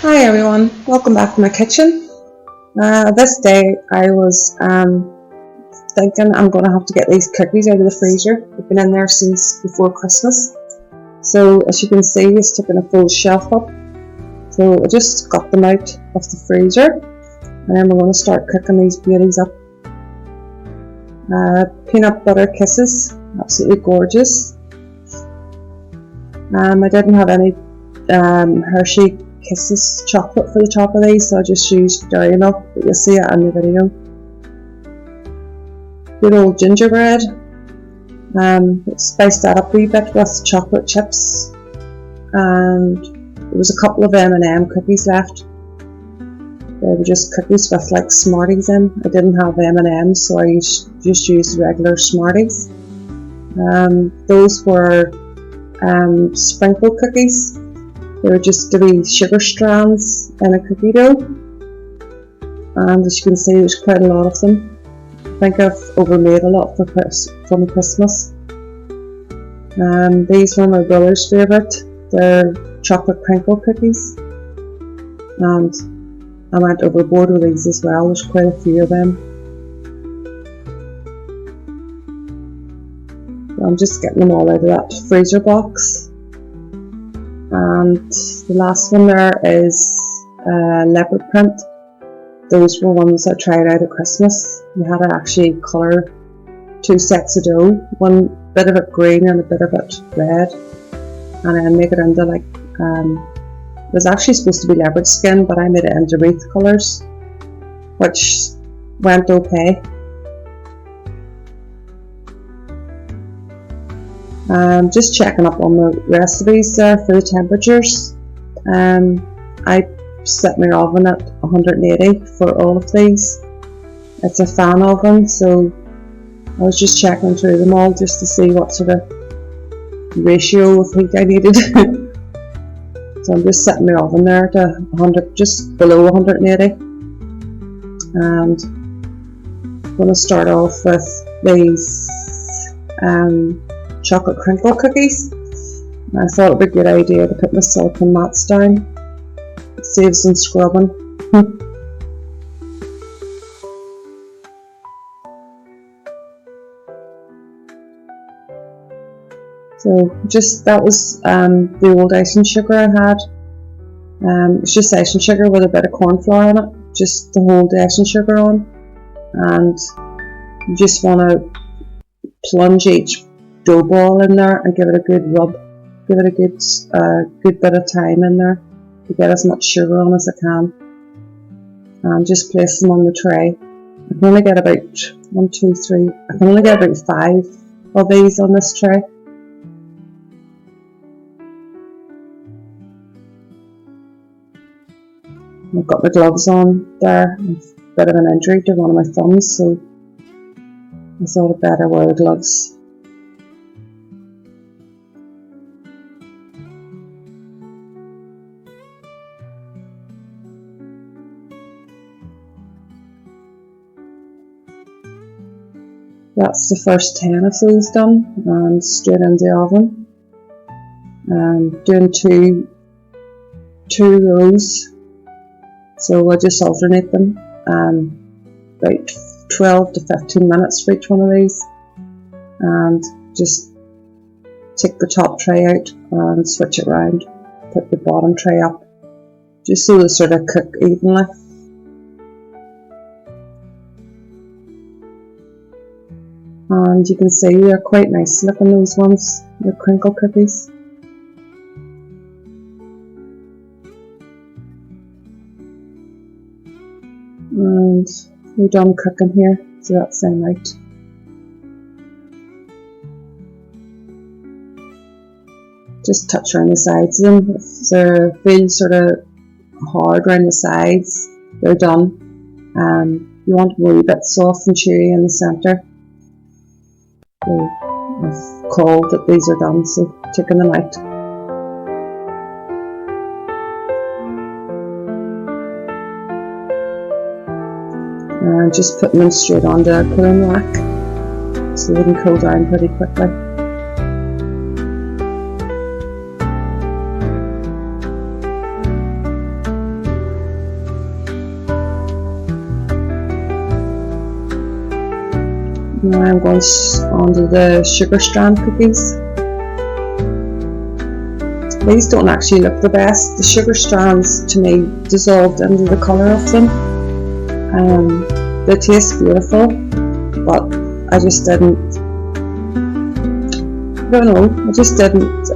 Hi everyone, welcome back to my kitchen. This day I was thinking I'm going to have to get these cookies out of the freezer. They've been in there since before Christmas. So as you can see, it's taken a full shelf up. So I just got them out of the freezer and then we're going to start cooking these beauties up. Peanut butter kisses, absolutely gorgeous. I didn't have any Hershey Kisses chocolate for the top of these, so I just used dairy milk, but you'll see it in the video. Good old gingerbread. Spiced that up a wee bit with chocolate chips, and there was a couple of M&M cookies left. They were just cookies with like Smarties in. I didn't have M&Ms, so I just used regular Smarties. Those were sprinkle cookies. They were just the wee sugar strands in a cookie dough, and as you can see there's quite a lot of them. I think I've overmade a lot from Christmas. These were my brother's favourite. They're chocolate crinkle cookies, and I went overboard with these as well. There's quite a few of them. So I'm just getting them all out of that freezer box. And the last one there is leopard print. Those were ones I tried out at Christmas. You had to actually colour 2 sets of dough, one bit of it green and a bit of it red, and then make it into like it was actually supposed to be leopard skin, but I made it into wreath colours, which went okay. Just checking up on the recipes there for the temperatures. I set my oven at 180 for all of these. It's a fan oven, so I was just checking through them all just to see what sort of ratio of heat I needed. So I'm just setting my oven there to 100, just below 180. And I'm going to start off with these chocolate crinkle cookies. I thought it would be a good idea to put my silicone mats down. It saves some scrubbing. So just that was the old icing sugar I had. It's just icing sugar with a bit of corn flour in it, just to hold the icing sugar on. And you just want to plunge each dough ball in there and give it a good rub. Give it a good bit of time in there to get as much sugar on as I can. And just place them on the tray. I can only get about 1, 2, 3. I can only get about 5 of these on this tray. I've got my gloves on there. I've a bit of an injury to one of my thumbs, so I thought I'd better wear the gloves. That's the first 10 of those done, and straight into the oven. Doing two rows, so I just alternate them. About 12 to 15 minutes for each one of these, and just take the top tray out and switch it around. Put the bottom tray up, just so they sort of cook evenly. And you can see they're quite nice looking, those ones, the crinkle cookies. And we're done cooking here, so that's them out. Just touch around the sides of them. If they feel sort of hard around the sides, they're done. You want them a wee bit soft and chewy in the centre. So I've called that these are done, so taking them out. And just putting them straight onto a cooling rack so they can cool down pretty quickly. Now I'm going on to the sugar strand cookies. These don't actually look the best. The sugar strands to me dissolved into the colour of them. They taste beautiful, but I just didn't, I don't know, I just didn't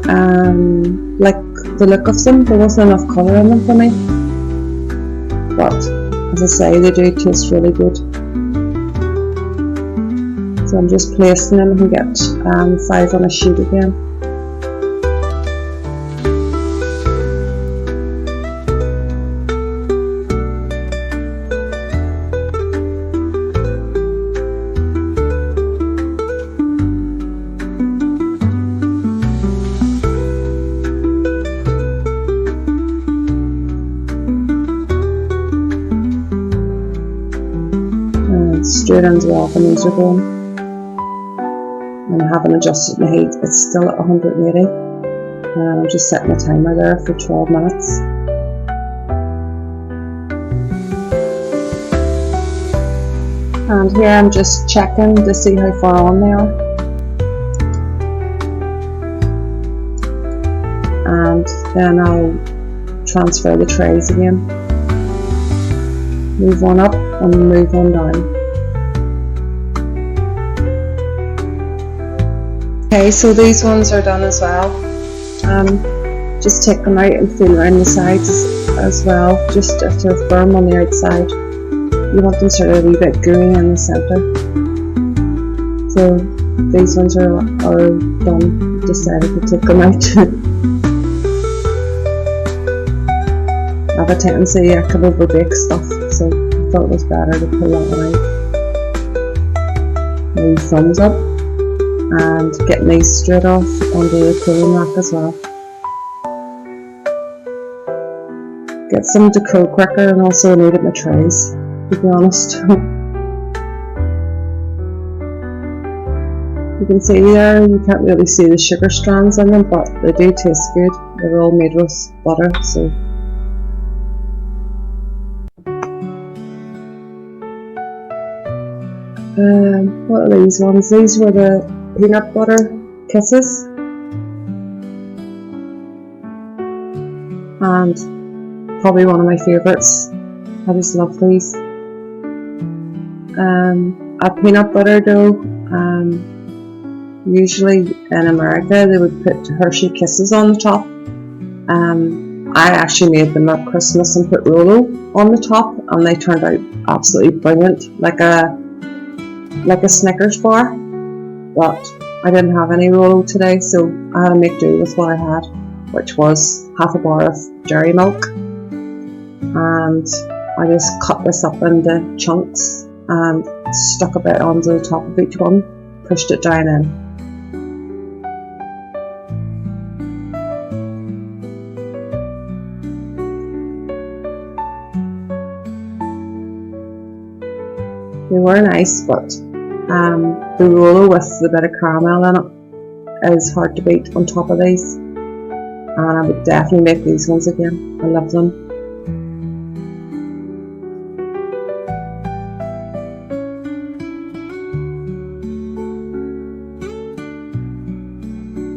like the look of them. There wasn't enough colour in them for me. But as I say, they do taste really good. So I'm just placing them and get 5 on a sheet again. Straight into the oven these are going, and I haven't adjusted the heat. It's still at 180, and I'm just setting the timer there for 12 minutes. And here I'm just checking to see how far on they are, and then I'll transfer the trays again, move one up and move one down. Okay, so these ones are done as well. Just take them out and feel around the sides as well, just if they're firm on the outside. You want them sort of a wee bit gooey in the centre. So these ones are done. Decided to take them out. I have a tendency I can overbake stuff, so I thought it was better to pull that one out. Maybe thumbs up. And getting these straight off onto the cooling rack as well. Get some to cool quicker, and also needed my trays, to be honest. You can see there, you can't really see the sugar strands in them, but they do taste good. They're all made with butter, so. What are these ones? These were the peanut butter kisses, and probably one of my favourites. I just love these. A peanut butter dough. Usually in America they would put Hershey Kisses on the top. I actually made them at Christmas and put Rolo on the top, and they turned out absolutely brilliant, like a Snickers bar. But I didn't have any Rolo today, so I had to make do with what I had, which was half a bar of dairy milk, and I just cut this up into chunks and stuck a bit onto the top of each one, pushed it down in. They were nice, but the Rolo with the bit of caramel in it is hard to beat on top of these, and I would definitely make these ones again. I love them.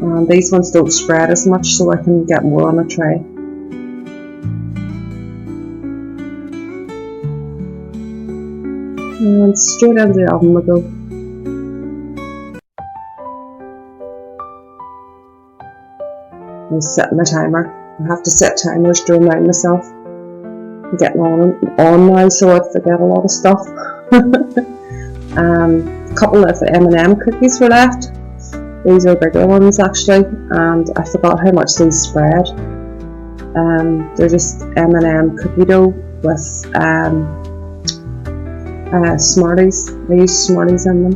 And these ones don't spread as much, so I can get more on a tray. And straight into the oven we go. I'm setting the timer. I have to set timers to remind myself. I'm getting on now, so I forget a lot of stuff. A couple of M&M cookies were left. These are bigger ones actually, and I forgot how much these spread. They're just M&M cookie dough with Smarties. I use Smarties in them,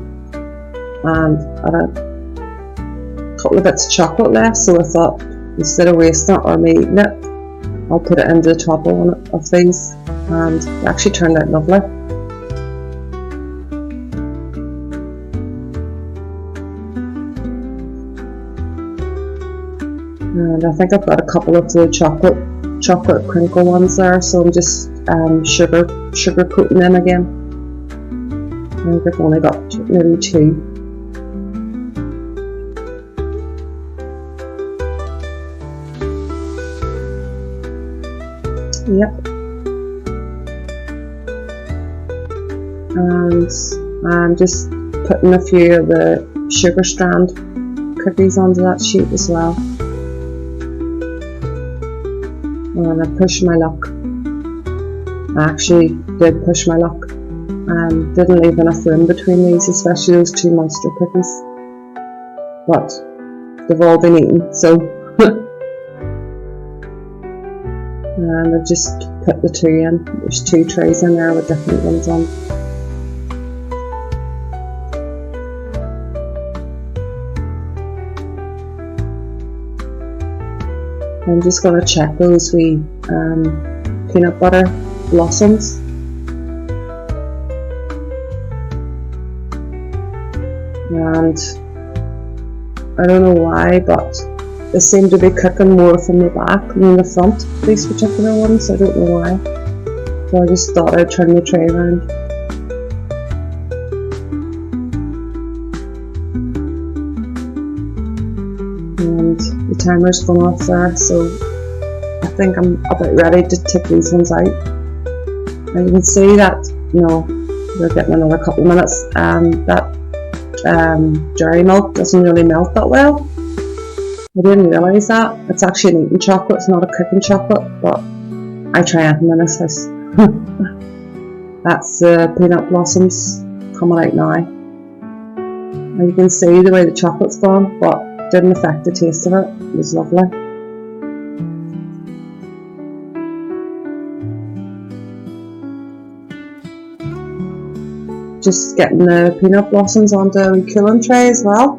and I had a couple of bits of chocolate left, so I thought instead of wasting it or me eating it, I'll put it into the top of one of these, and it actually turned out lovely. And I think I've got a couple of the chocolate crinkle ones there, so I'm just sugar coating them again. think I've only got maybe 2. Yep. And I'm just putting a few of the sugar strand cookies onto that sheet as well. And I pushed my luck. I actually did push my luck. Didn't leave enough room between these, especially those 2 monster cookies. But they've all been eaten, so. And I've just put the 2 in. There's 2 trays in there with different ones on. I'm just going to check those wee peanut butter blossoms. And I don't know why, but they seem to be cooking more from the back than the front, these particular ones. I don't know why. So I just thought I'd turn the tray around. And the timer's gone off there, so I think I'm about ready to take these ones out. And you can see that, they're getting another couple of minutes. That dairy milk doesn't really melt that well. I didn't realise that. It's actually an eating chocolate, it's not a cooking chocolate, but I try anything in this house. That's the peanut blossoms coming out now. And you can see the way the chocolate's gone, but didn't affect the taste of it. It was lovely. Just getting the peanut blossoms onto a cooling tray as well.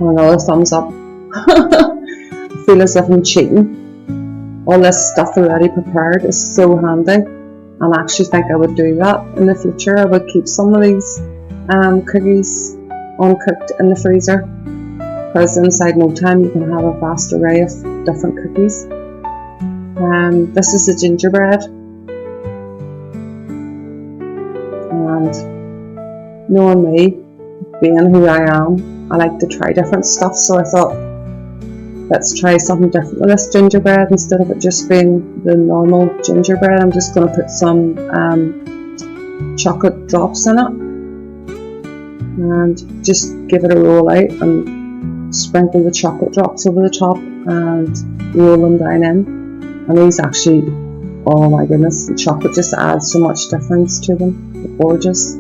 Another thumbs up. I feel as if I'm cheating. All this stuff already prepared is so handy, and I actually think I would do that in the future. I would keep some of these cookies uncooked in the freezer, because inside no time you can have a vast array of different cookies. This is the gingerbread, and knowing me, being who I am, I like to try different stuff, so I thought, let's try something different with this gingerbread. Instead of it just being the normal gingerbread, I'm just going to put some chocolate drops in it and just give it a roll out and sprinkle the chocolate drops over the top and roll them down in. And these actually, oh my goodness, the chocolate just adds so much difference to them. They're gorgeous.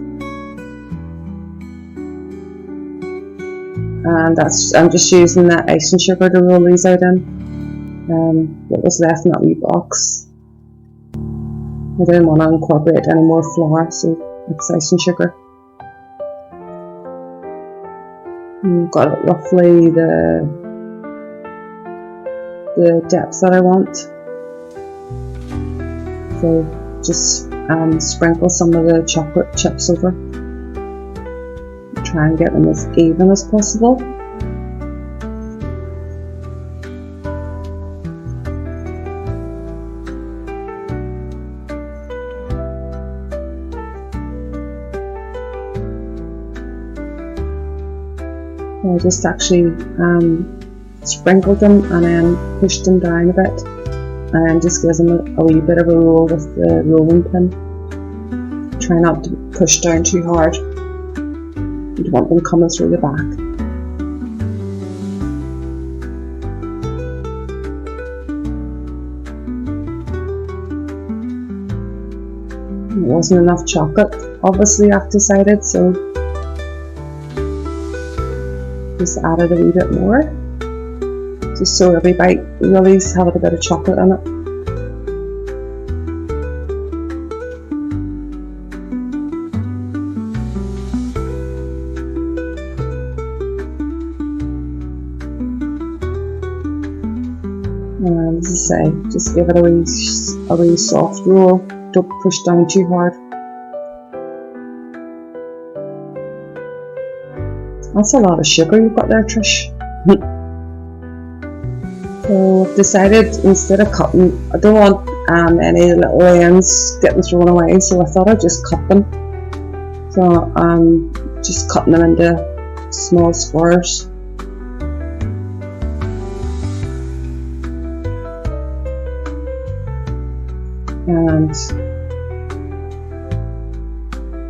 And I'm just using the icing sugar to roll these out in. What was left in that wee box. I didn't want to incorporate any more flour, so it's icing sugar. I've got it roughly the depth that I want. So just sprinkle some of the chocolate chips over. Try and get them as even as possible. I just actually sprinkled them and then pushed them down a bit, and then just gives them a wee bit of a roll with the rolling pin. Try not to push down too hard. You want them coming through the back. It wasn't enough chocolate, obviously I've decided, so just added a wee bit more, just so every bite really has a bit of chocolate in it. And as I say, just give it a wee soft roll, don't push down too hard. That's a lot of sugar you've got there, Trish. So I've decided, instead of cutting, I don't want any little ends getting thrown away, so I thought I'd just cut them. So I'm just cutting them into small squares. And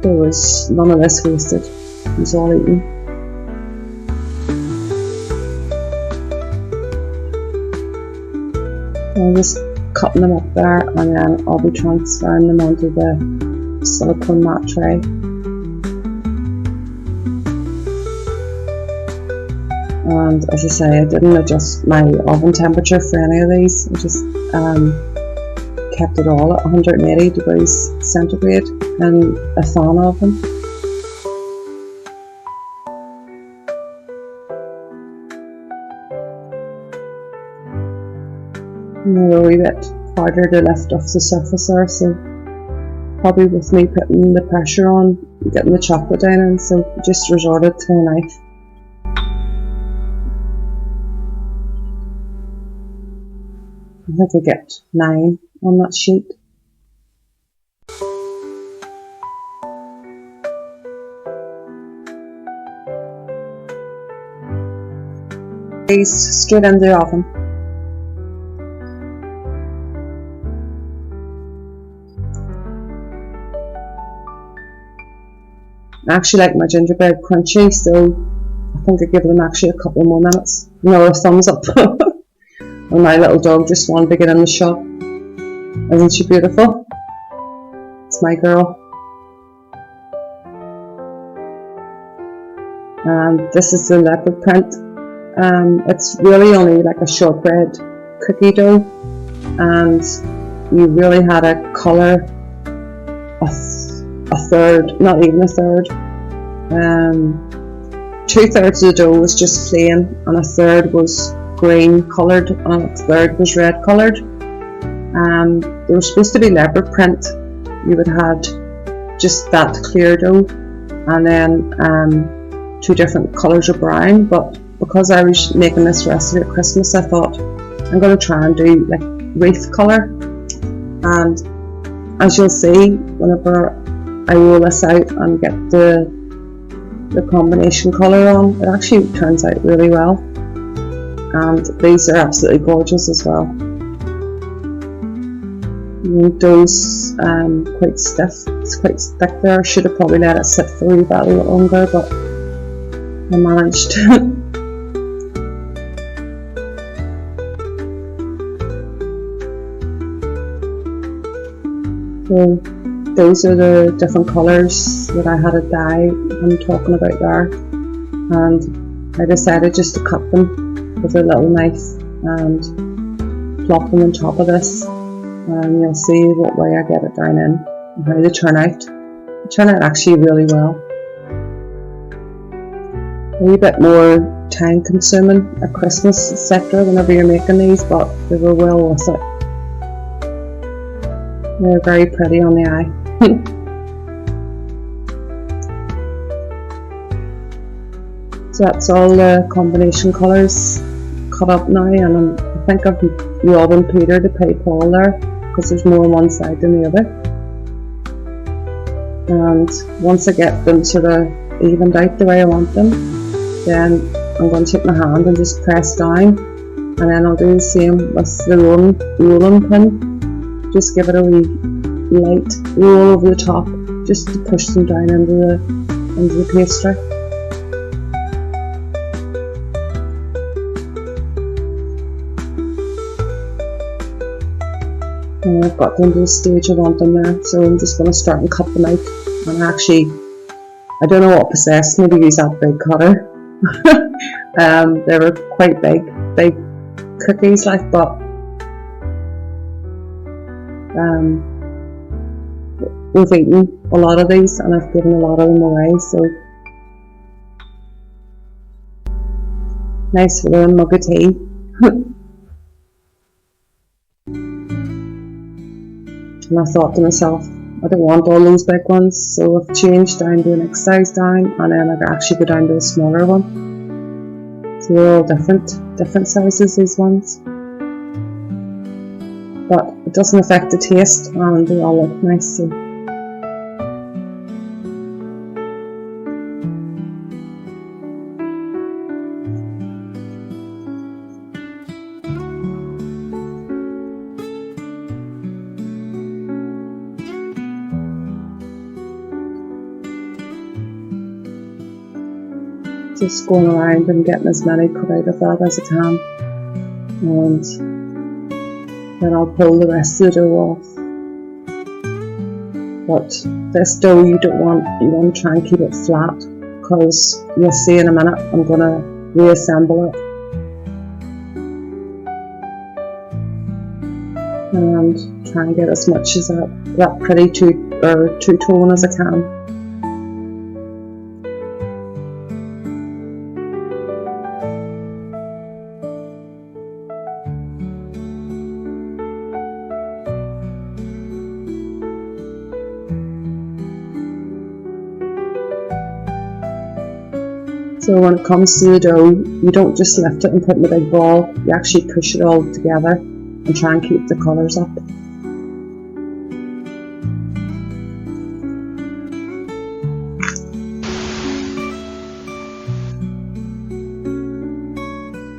there was none of this wasted, it was all eaten. I'm just cutting them up there, and then I'll be transferring them onto the silicone mat tray. And as I say, I didn't adjust my oven temperature for any of these. I just kept it all at 180 degrees centigrade in a fan oven. They're a wee bit harder to lift off the surface there, so probably with me putting the pressure on, getting the chocolate down in, so just resorted to a knife. I think I get 9 on that sheet. These straight in the oven. I actually like my gingerbread crunchy, so I think I give them actually a couple more minutes. Another thumbs up. And my little dog just wanted to get in the shop. Isn't she beautiful? It's my girl. And this is the leopard print. It's really only like a shortbread cookie dough, and you really had to colour a third, not even a third. 2/3 of the dough was just plain, and a third was green coloured, and a third was red coloured. They were supposed to be leopard print. You would have just that clear dough, and then 2 different colours of brown. But because I was making this recipe at Christmas, I thought I'm going to try and do like wreath colour. And as you'll see, whenever I roll this out and get the combination colour on, it actually turns out really well. And these are absolutely gorgeous as well. The dough's quite stiff, it's quite thick there. I should have probably let it sit for a wee bit longer, but I managed. So those are the different colours that I had to dye I'm talking about there, and I decided just to cut them with a little knife and plop them on top of this, and you'll see what way I get it down in and how they turn out. They turn out actually really well. A wee bit more time consuming at Christmas, etc. whenever you're making these, but they were well worth it. They're very pretty on the eye. So that's all the combination colours cut up now, and I think I've robbing Peter to pay Paul there, because there's more on one side than the other. And once I get them sort of evened out the way I want them, then I'm going to take my hand and just press down, and then I'll do the same with the rolling pin. Just give it a wee light roll over the top, just to push them down into the pastry. And I've got them to the stage I want them there, so I'm just going to start and cut them out. And actually, I don't know what possessed me to use that big cutter. They were quite big cookies, like, but we've eaten a lot of these, and I've given a lot of them away, so nice for a mug of tea. And I thought to myself, I don't want all those big ones, so I've changed down to the next size down, and then I can actually go down to a smaller one. So they're all different sizes, these ones. But it doesn't affect the taste, and they all look nice. Just going around and getting as many cut out of that as I can, and then I'll pull the rest of the dough off. But this dough you want to try and keep it flat, because you'll see in a minute I'm going to reassemble it and try and get as much as that pretty two-tone as I can. So when it comes to the dough, you don't just lift it and put it in a big ball, you actually push it all together and try and keep the colours up.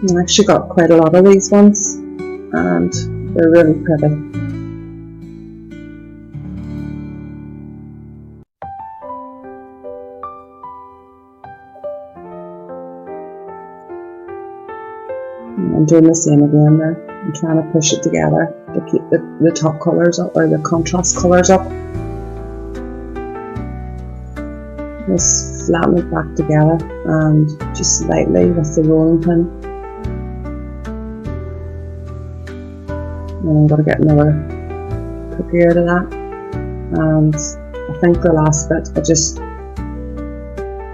I actually got quite a lot of these ones, and they're really pretty. I'm doing the same again there. I'm trying to push it together to keep the top colours up, or the contrast colours up. Just flatten it back together and just lightly with the rolling pin. And I'm going to get another cookie out of that. And I think the last bit I just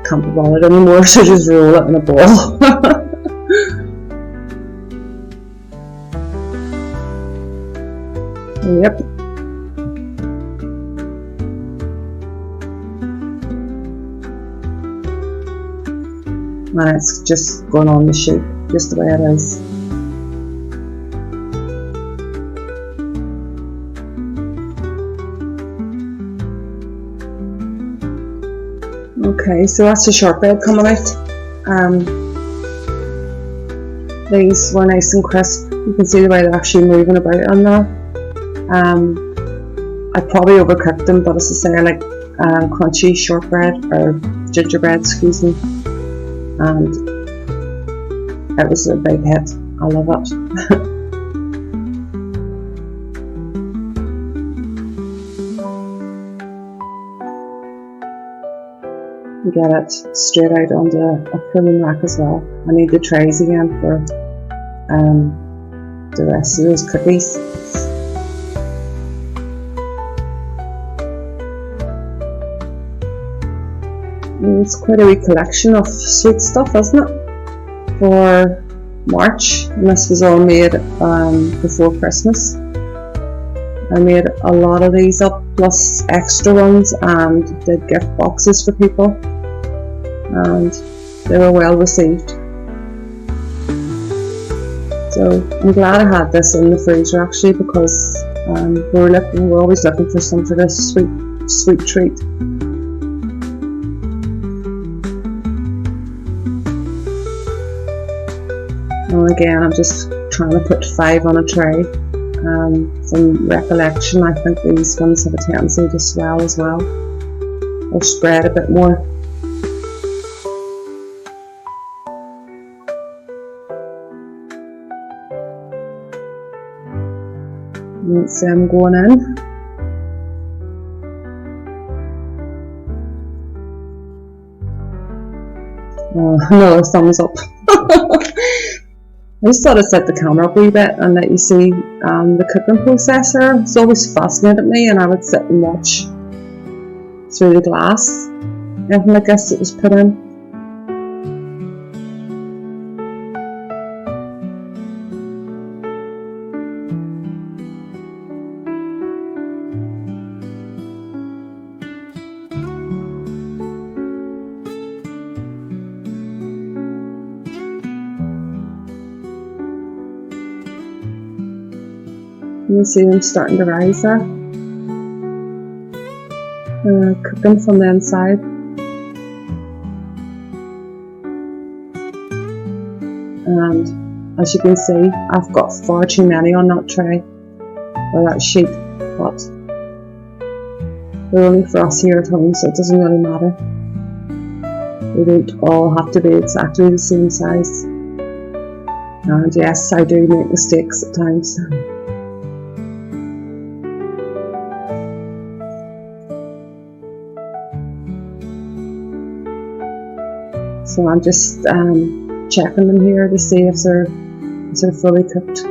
can't be bothered anymore, so just roll it in a ball. Yep. And it's just going on the sheet, just the way it is. Okay, so that's the shortbread coming out. These were nice and crisp. You can see the way they're actually moving about on there. I probably overcooked them, but as I say, I like crunchy shortbread, or gingerbread, excuse me, and it was a big hit. I love it. Get it straight out onto a pulling rack as well. I need the trays again for the rest of those cookies. It's quite a wee collection of sweet stuff, isn't it, for March, and this was all made before Christmas. I made a lot of these up, plus extra ones, and did gift boxes for people, and they were well received. So I'm glad I had this in the freezer actually, we're always looking for some sort of sweet treat. And again, I'm just trying to put 5 on a tray. From recollection, I think these ones have a tendency to swell as well, or spread a bit more. Let's see, I'm going in. Oh, another thumbs up. I just thought I'd set the camera up a wee bit and let you see the cooking process there. It's always fascinated me, and I would sit and watch through the glass everything I guess it was put in. You can see them starting to rise there. Cooking from the inside. And as you can see, I've got far too many on that tray, or that sheet, but they're only for us here at home, so it doesn't really matter. They don't all have to be exactly the same size. And yes, I do make mistakes at times. So I'm just checking them here to see if they're fully cooked,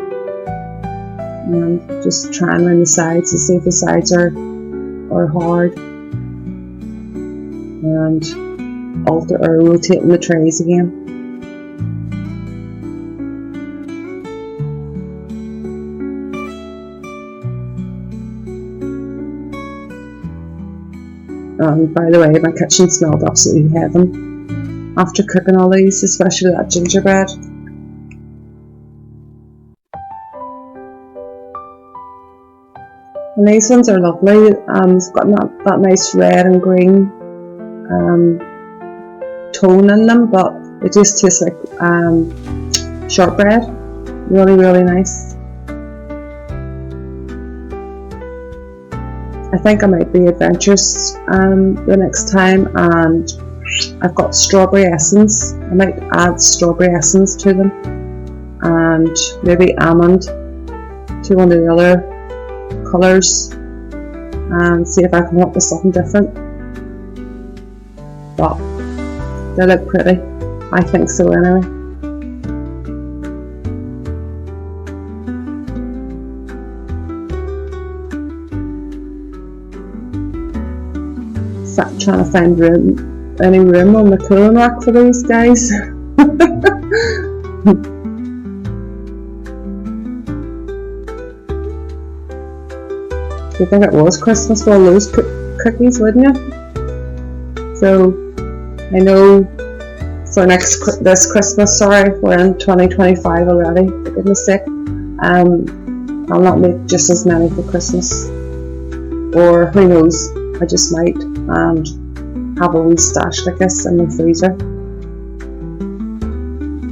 and just trying around the sides to see if the sides are hard, and rotating the trays again. By the way, my kitchen smelled absolutely heaven after cooking all these, especially that gingerbread. And these ones are lovely. It's got that nice red and green tone in them, but it just tastes like shortbread. Really, really nice. I think I might be adventurous the next time, and I've got strawberry essence. I might add strawberry essence to them, and maybe almond to one of the other colours, and see if I can come up with something different. But they look pretty. I think so anyway. Trying to find any room on the cooling rack for these guys. You think it was Christmas for all those cookies, wouldn't you? So I know for this Christmas, sorry, we're in 2025 already, for goodness sake. I'll not make just as many for Christmas, or who knows, I just might, and have a wee stash like this in the freezer,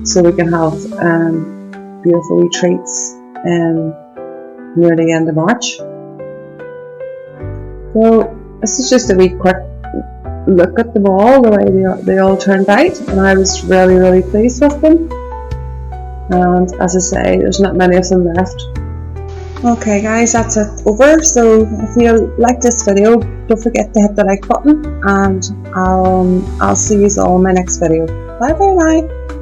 so we can have beautiful wee treats near the end of March. So this is just a wee quick look at them all, the way they all turned out, and I was really, really pleased with them. And as I say, there's not many of them left. Okay guys, that's it over. So if you like this video, don't forget to hit the like button, and I'll see you all in my next video. Bye bye bye.